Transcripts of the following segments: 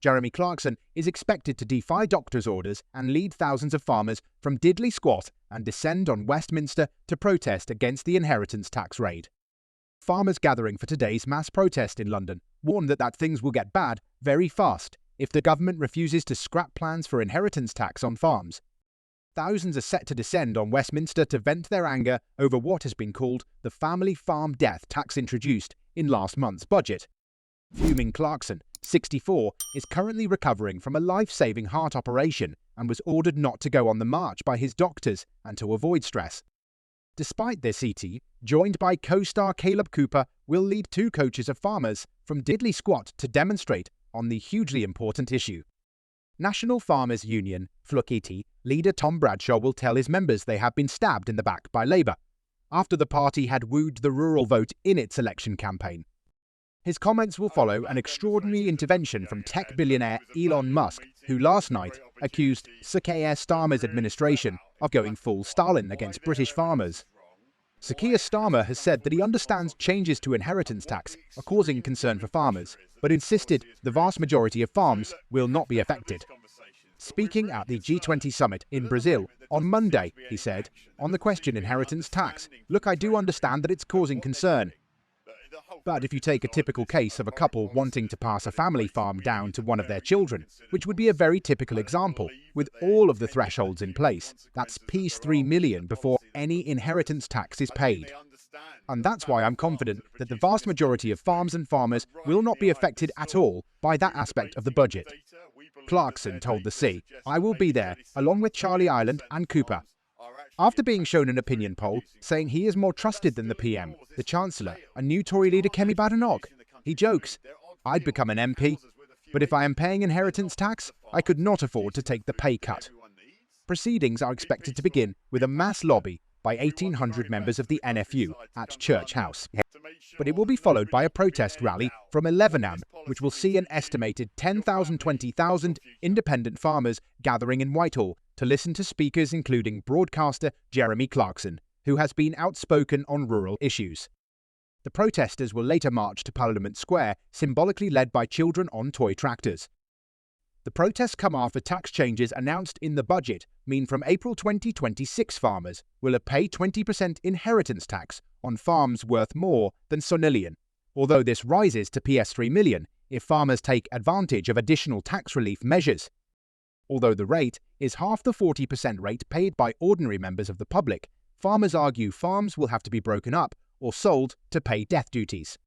Jeremy Clarkson is expected to defy doctors' orders and lead thousands of farmers from Diddley Squat and descend on Westminster to protest against the inheritance tax raid. Farmers gathering for today's mass protest in London warn that things will get bad very fast if the government refuses to scrap plans for inheritance tax on farms. Thousands are set to descend on Westminster to vent their anger over what has been called the family farm death tax introduced in last month's budget. Fuming Clarkson, 64, is currently recovering from a life-saving heart operation and was ordered not to go on the march by his doctors and to avoid stress. Despite this, ET, joined by co-star Caleb Cooper, will lead two coaches of farmers from Diddley Squat to demonstrate on the hugely important issue. National Farmers Union, FLUCET, leader Tom Bradshaw will tell his members they have been stabbed in the back by Labour, after the party had wooed the rural vote in its election campaign. His comments will follow an extraordinary intervention from tech billionaire Elon Musk, who last night accused Sir Keir Starmer's administration of going full Stalin against British farmers. Sir Keir Starmer has said that he understands changes to inheritance tax are causing concern for farmers, but insisted the vast majority of farms will not be affected. Speaking at the G20 summit in Brazil on Monday, he said, on the question inheritance tax, "Look, I do understand that it's causing concern. But if you take a typical case of a couple wanting to pass a family farm down to one of their children, which would be a very typical example, with all of the thresholds in place, that's Ps 3 million before any inheritance tax is paid. And that's why I'm confident that the vast majority of farms and farmers will not be affected at all by that aspect of the budget." Clarkson told The Sea, "I will be there, along with Charlie Ireland and Cooper." After being shown an opinion poll saying he is more trusted than the PM, the Chancellor, and new Tory leader Kemi Badenoch, he jokes, "I'd become an MP, but if I am paying inheritance tax, I could not afford to take the pay cut." Proceedings are expected to begin with a mass lobby by 1,800 members of the NFU at Church House. But it will be followed by a protest rally from 11am, which will see an estimated 10,000–20,000 independent farmers gathering in Whitehall to listen to speakers including broadcaster Jeremy Clarkson, who has been outspoken on rural issues. The protesters will later march to Parliament Square, symbolically led by children on toy tractors. The protests come after tax changes announced in the budget mean from April 2026 farmers will pay 20% inheritance tax on farms worth more than sonillion, although this rises to Ps 3 million if farmers take advantage of additional tax relief measures. Although the rate is half the 40% rate paid by ordinary members of the public, farmers argue farms will have to be broken up or sold to pay death duties.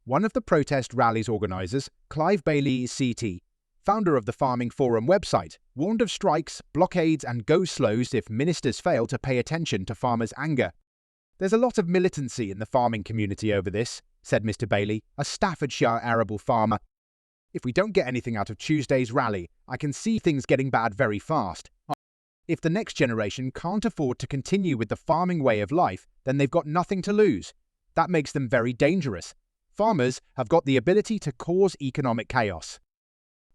One of the protest rally's organisers, Clive Bailey CT, founder of the Farming Forum website, warned of strikes, blockades and go-slows if ministers fail to pay attention to farmers' anger. "There's a lot of militancy in the farming community over this," said Mr Bailey, a Staffordshire arable farmer. "If we don't get anything out of Tuesday's rally, I can see things getting bad very fast. If the next generation can't afford to continue with the farming way of life, then they've got nothing to lose. That makes them very dangerous. Farmers have got the ability to cause economic chaos.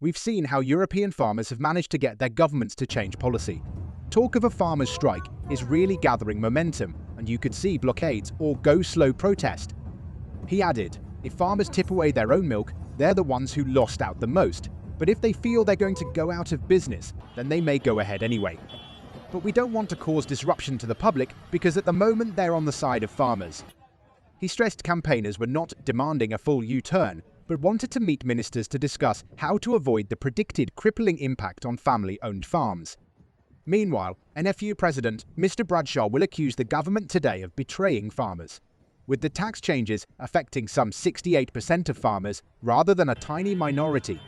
We've seen how European farmers have managed to get their governments to change policy. Talk of a farmers' strike is really gathering momentum, and you could see blockades or go-slow protest." He added, "If farmers tip away their own milk, they're the ones who lost out the most. But if they feel they're going to go out of business, then they may go ahead anyway. But we don't want to cause disruption to the public because at the moment they're on the side of farmers." He stressed campaigners were not demanding a full U-turn, but wanted to meet ministers to discuss how to avoid the predicted crippling impact on family-owned farms. Meanwhile, NFU President Mr Bradshaw will accuse the government today of betraying farmers, with the tax changes affecting some 68% of farmers rather than a tiny minority.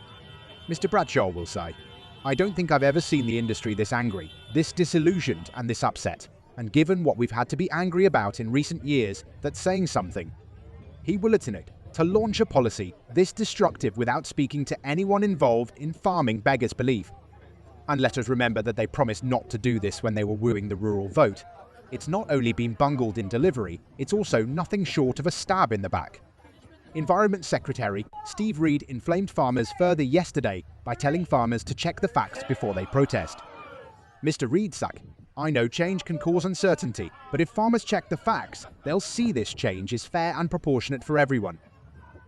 Mr Bradshaw will say, "I don't think I've ever seen the industry this angry, this disillusioned and this upset, and given what we've had to be angry about in recent years, that's saying something." He will intimate to launch a policy this destructive without speaking to anyone involved in farming beggars belief. And let us remember that they promised not to do this when they were wooing the rural vote. It's not only been bungled in delivery, it's also nothing short of a stab in the back. Environment Secretary Steve Reed inflamed farmers further yesterday by telling farmers to check the facts before they protest. Mr Reed said, "I know change can cause uncertainty, but if farmers check the facts, they'll see this change is fair and proportionate for everyone."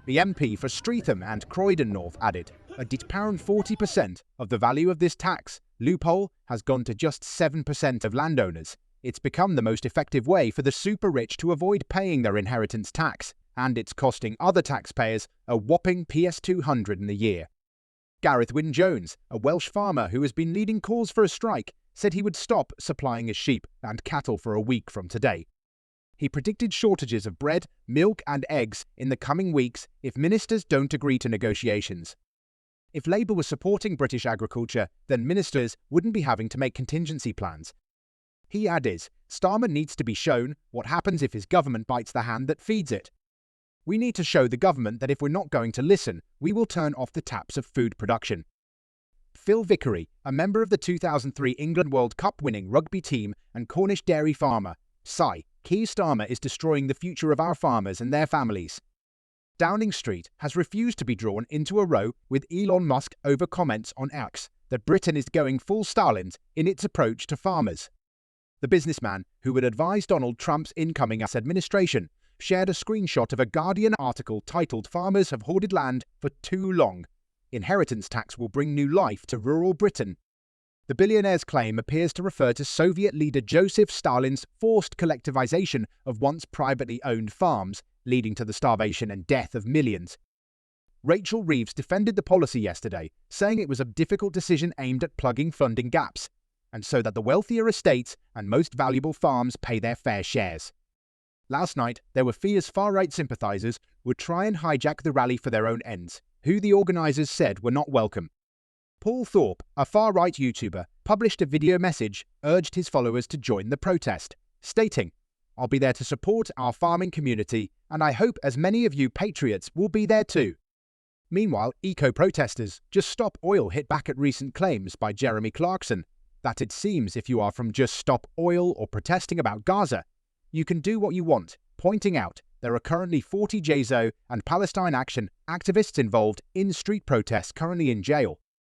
The MP for Streatham and Croydon North added, a pound 40% of the value of this tax loophole has gone to just 7% of landowners. It's become the most effective way for the super rich to avoid paying their inheritance tax, and it's costing other taxpayers a whopping PS200 in a year. Gareth Jones, a Welsh farmer who has been leading calls for a strike, said he would stop supplying his sheep and cattle for a week from today. He predicted shortages of bread, milk and eggs in the coming weeks if ministers don't agree to negotiations. If Labour was supporting British agriculture, then ministers wouldn't be having to make contingency plans. He added, Starmer needs to be shown what happens if his government bites the hand that feeds it. We need to show the government that if we're not going to listen, we will turn off the taps of food production. Phil Vickery, a member of the 2003 England World Cup winning rugby team and Cornish dairy farmer, sigh, Keir Starmer is destroying the future of our farmers and their families. Downing Street has refused to be drawn into a row with Elon Musk over comments on X that Britain is going full Stalin in its approach to farmers. The businessman, who would advise Donald Trump's incoming administration, shared a screenshot of a Guardian article titled "Farmers have hoarded land for too long. Inheritance tax will bring new life to rural Britain." The billionaire's claim appears to refer to Soviet leader Joseph Stalin's forced collectivization of once privately owned farms, leading to the starvation and death of millions. Rachel Reeves defended the policy yesterday, saying it was a difficult decision aimed at plugging funding gaps, and so that the wealthier estates and most valuable farms pay their fair shares. Last night, there were fears far-right sympathisers would try and hijack the rally for their own ends, who the organisers said were not welcome. Paul Thorpe, a far-right YouTuber, published a video message, urged his followers to join the protest, stating, "I'll be there to support our farming community, and I hope as many of you patriots will be there too." Meanwhile, eco-protesters Just Stop Oil hit back at recent claims by Jeremy Clarkson that it seems if you are from Just Stop Oil or protesting about Gaza, you can do what you want, pointing out there are currently 40 JSO and Palestine Action activists involved in street protests currently in jail.